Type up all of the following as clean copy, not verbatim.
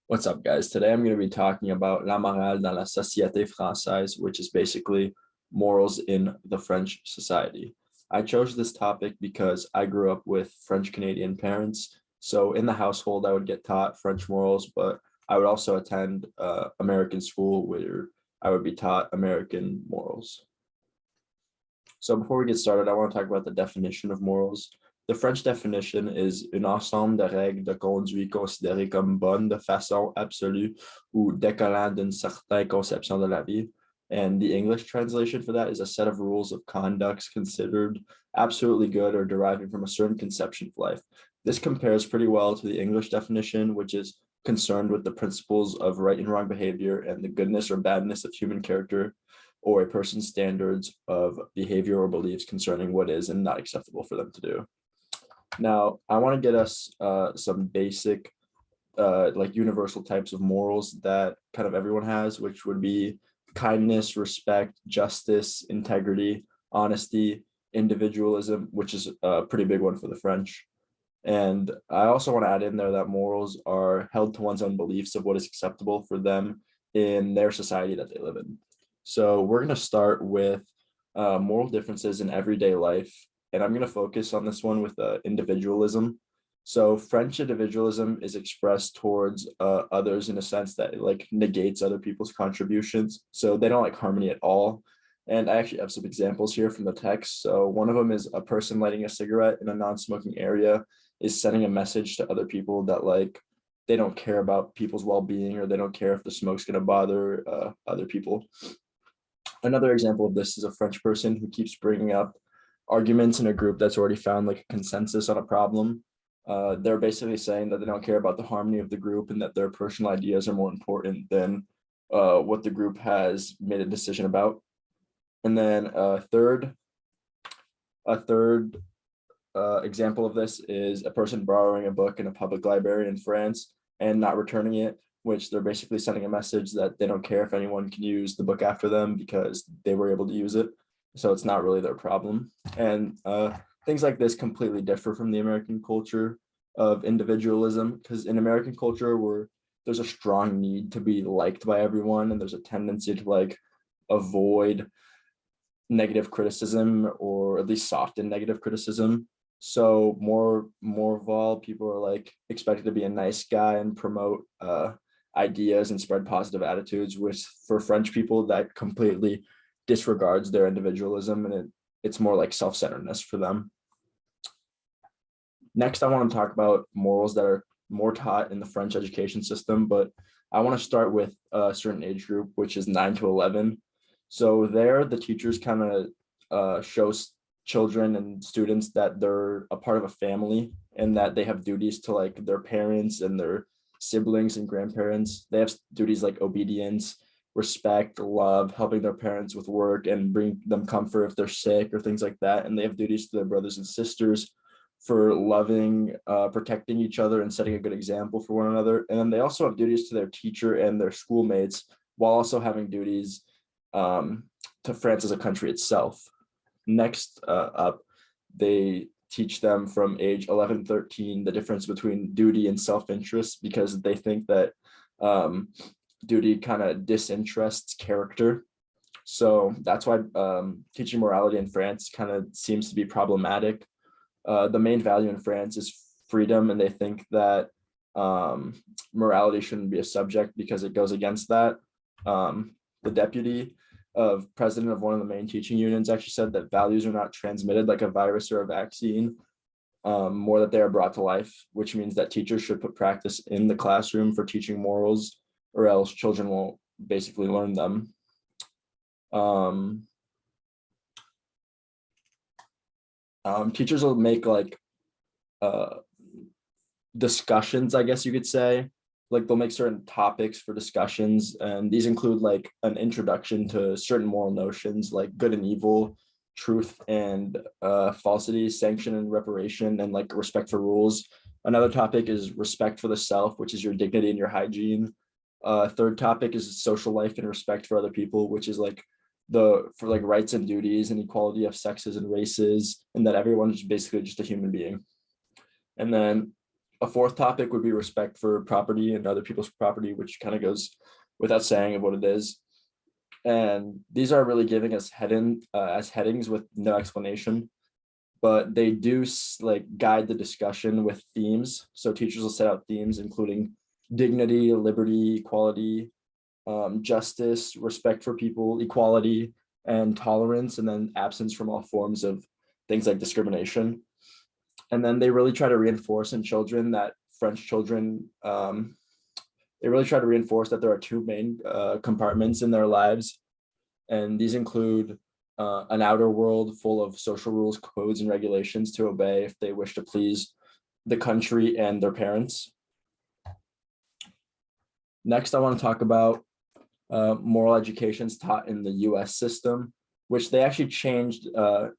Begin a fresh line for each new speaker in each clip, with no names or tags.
What's up, guys? Today I'm going to be talking about la morale dans la société française, which is basically morals in the French society. I chose this topic because I grew up with French Canadian parents. So in the household, I would get taught French morals, but I would also attend American school where I would be taught American morals. So before we get started, I want to talk about the definition of morals. The French definition is un ensemble de règles de conduite considérées comme bonnes de façon absolue ou découlant d'une certaine conception de la vie. And the English translation for that is a set of rules of conduct considered absolutely good or deriving from a certain conception of life. This compares pretty well to the English definition, which is concerned with the principles of right and wrong behavior and the goodness or badness of human character, or a person's standards of behavior or beliefs concerning what is and not acceptable for them to do. Now, I want to get us some basic, like universal types of morals that kind of everyone has, which would be kindness, respect, justice, integrity, honesty, individualism, which is a pretty big one for the French. And I also want to add in there that morals are held to one's own beliefs of what is acceptable for them in their society that they live in. So we're going to start with moral differences in everyday life. And I'm going to focus on this one with individualism. So French individualism is expressed towards others in a sense that it like negates other people's contributions. So they don't like harmony at all. And I actually have some examples here from the text. So one of them is a person lighting a cigarette in a non-smoking area is sending a message to other people that like they don't care about people's well-being, or they don't care if the smoke's going to bother other people. Another example of this is a French person who keeps bringing up arguments in a group that's already found like a consensus on a problem. They're basically saying that they don't care about the harmony of the group and that their personal ideas are more important than what the group has made a decision about. And then a third example of this is a person borrowing a book in a public library in France and not returning it, which they're basically sending a message that they don't care if anyone can use the book after them because they were able to use it. So it's not really their problem. And things like this completely differ from the American culture of individualism, because in American culture, where there's a strong need to be liked by everyone, and there's a tendency to like avoid negative criticism, or at least soften negative criticism. So more of all, people are like expected to be a nice guy and promote ideas and spread positive attitudes, which for French people that completely disregards their individualism, and it's more like self-centeredness for them. Next, I want to talk about morals that are more taught in the French education system, but I want to start with a certain age group, which is 9 to 11. So there, the teachers kind of shows children and students that they're a part of a family and that they have duties to like their parents and their siblings and grandparents. They have duties like obedience, respect, love, helping their parents with work and bring them comfort if they're sick or things like that. And they have duties to their brothers and sisters for loving, protecting each other and setting a good example for one another. And then they also have duties to their teacher and their schoolmates, while also having duties to France as a country itself. Next up, they teach them from age 11, 13, the difference between duty and self-interest, because they think that duty kind of disinterests character. So that's why teaching morality in France kind of seems to be problematic. The main value in France is freedom, and they think that morality shouldn't be a subject because it goes against that. The deputy of president of one of the main teaching unions actually said that values are not transmitted like a virus or a vaccine, more that they are brought to life, which means that teachers should put practice in the classroom for teaching morals, or else children won't basically learn them. Teachers will make like discussions, I guess you could say. Like they'll make certain topics for discussions, and these include like an introduction to certain moral notions like good and evil, truth and falsity, sanction and reparation, and like respect for rules. Another topic is respect for the self, which is your dignity and your hygiene. Third topic is social life and respect for other people, which is like for like rights and duties and equality of sexes and races, and that everyone is basically just a human being. And then A fourth topic would be respect for property and other people's property, which kind of goes without saying of what it is. And these are really giving us as headings with no explanation, but they do like guide the discussion with themes. So teachers will set out themes, including dignity, liberty, equality, justice, respect for people, equality, and tolerance, and then absence from all forms of things like discrimination. And then they really try to reinforce in children that French children, they really try to reinforce that there are two main compartments in their lives. And these include an outer world full of social rules, codes, and regulations to obey if they wish to please the country and their parents. Next, I want to talk about moral educations taught in the US system, which they actually changed.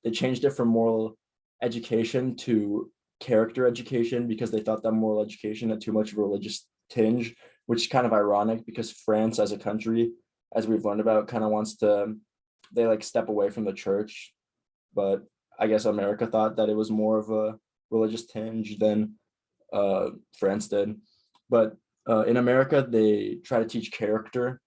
They changed it from moral education to character education because they thought that moral education had too much of a religious tinge, which is kind of ironic because France as a country, as we've learned about, kind of wants to, they like step away from the church. But I guess America thought that it was more of a religious tinge than France did. But in America, they try to teach character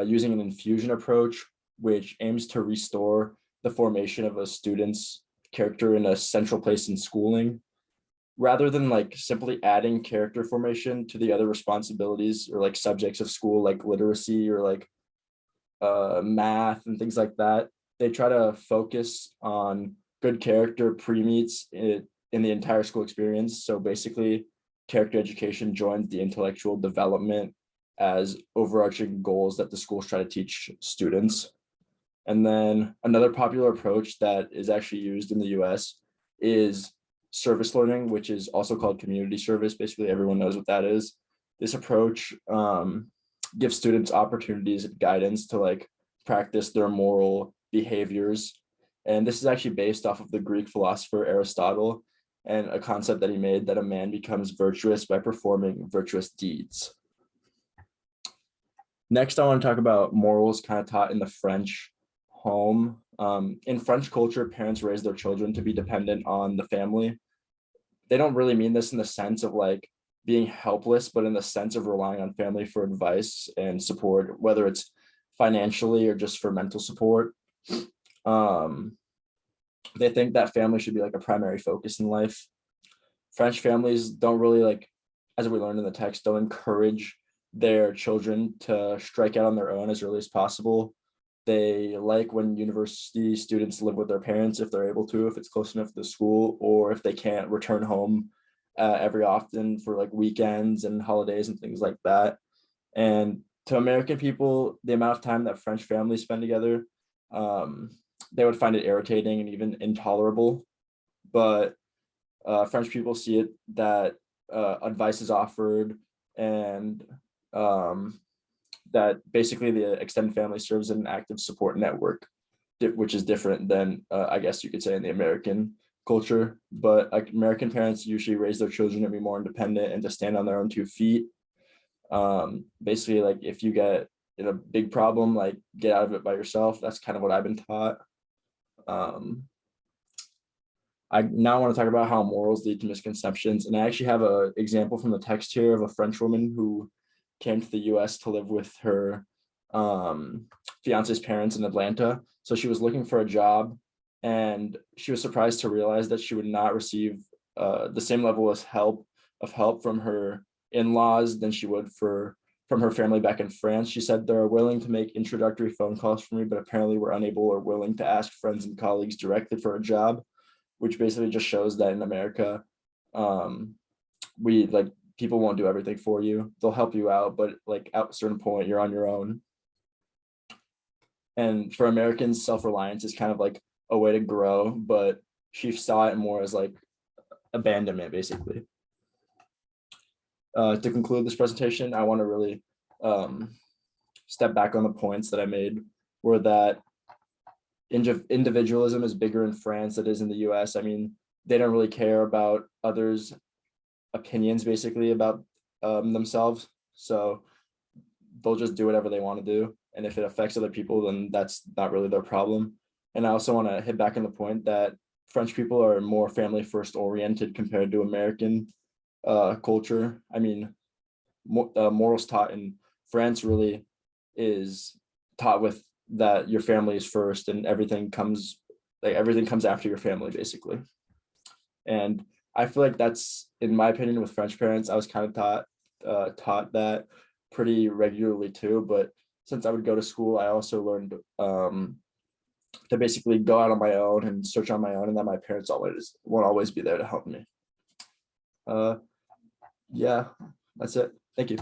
using an infusion approach, which aims to restore the formation of a student's character in a central place in schooling, rather than like simply adding character formation to the other responsibilities or like subjects of school, like literacy or like math and things like that. They try to focus on good character pre-meets it in the entire school experience. So basically, character education joins the intellectual development as overarching goals that the schools try to teach students. And then another popular approach that is actually used in the US is service learning, which is also called community service. Basically, everyone knows what that is. This approach gives students opportunities and guidance to like practice their moral behaviors. And this is actually based off of the Greek philosopher Aristotle and a concept that he made that a man becomes virtuous by performing virtuous deeds. Next, I want to talk about morals kind of taught in the French home. In French culture, parents raise their children to be dependent on the family. They don't really mean this in the sense of like being helpless, but in the sense of relying on family for advice and support, whether it's financially or just for mental support. They think that family should be like a primary focus in life. French families don't really like, as we learned in the text, don't encourage their children to strike out on their own as early as possible. They like when university students live with their parents if they're able to, if it's close enough to the school, or if they can't return home every often for like weekends and holidays and things like that. And to American people, the amount of time that French families spend together, they would find it irritating and even intolerable. But French people see it that advice is offered and that basically the extended family serves as an active support network, which is different than I guess you could say in the American culture. But like American parents usually raise their children to be more independent and to stand on their own 2 feet. Basically, like if you get in a big problem, like get out of it by yourself. That's kind of what I've been taught. I now want to talk about how morals lead to misconceptions. And I actually have an example from the text here of a French woman who came to the US to live with her fiance's parents in Atlanta. So she was looking for a job and she was surprised to realize that she would not receive the same level of help from her in-laws than she would from her family back in France. She said they're willing to make introductory phone calls for me, but apparently were unable or willing to ask friends and colleagues directly for a job, which basically just shows that in America, we like people won't do everything for you. They'll help you out, but like at a certain point, you're on your own. And for Americans, self-reliance is kind of like a way to grow, but she saw it more as like abandonment, basically. To conclude this presentation, I want to really step back on the points that I made, were that individualism is bigger in France than it is in the US. I mean, they don't really care about others' opinions basically about themselves. So they'll just do whatever they want to do. And if it affects other people, then that's not really their problem. And I also want to hit back on the point that French people are more family first oriented compared to American culture. I mean, morals taught in France really is taught with that your family is first and everything comes after your family basically. And I feel like that's, in my opinion, with French parents, I was kind of taught that pretty regularly too. But since I would go to school, I also learned to basically go out on my own and search on my own, and that my parents always won't always be there to help me. Uh, yeah, that's it. Thank you.